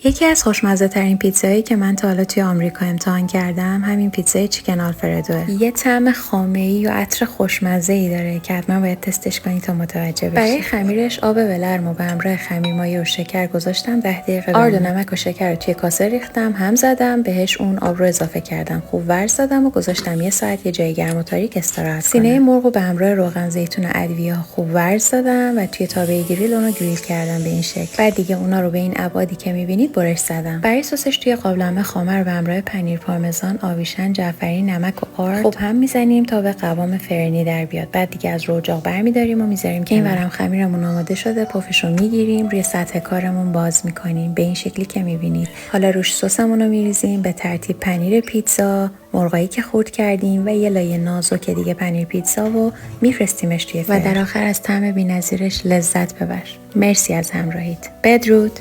یکی از خوشمزه ترین پیتزایی که من تا حالا توی آمریکا امتحان کردم همین پیتزای چیکن آلفردوه. یه طعم خامه‌ای و عطر خوشمزه‌ای داره که حتما باید تستش کنی تا متوجه بشی. برای خمیرش آب ولرم و به همراه خمیرمایه و شکر گذاشتم 10 دقیقه. آرد و نمک و شکر رو توی کاسه ریختم، هم زدم، بهش اون آب رو اضافه کردم، خوب ورز دادم و گذاشتم یه ساعت یه جای گرم و تاریک استراحت کنه. سینه مرغ رو به همراه روغن زیتون و ادویه خوب ورز دادم و توی تابه گریل اون رو گریل کردم به این شکل. بعد دیگه اونا رو به این ابعادی که می‌بینید برش زدم. برای سسش توی قابلمه خامه رو به همراه پنیر پارمزان، آویشن، جعفری، نمک و آرد خوب هم میزنیم تا به قوام فرنی در بیاد. بعد دیگه از رجاق برمی‌داریم و میذاریم که اینورم خمیرمون آماده شده. پفش رو میگیریم، روی سطح کارمون باز می‌کنیم به این شکلی که می‌بینید. حالا روش سسمون رو می‌ریزیم، به ترتیب پنیر پیتزا، مرغایی که خرد کردیم و یه لایه نازک دیگه پنیر پیتزا و میفرستیمش توی فرن. و در آخر از طعم بی‌نظیرش لذت ببر. مرسی از همراهیت. بدرود.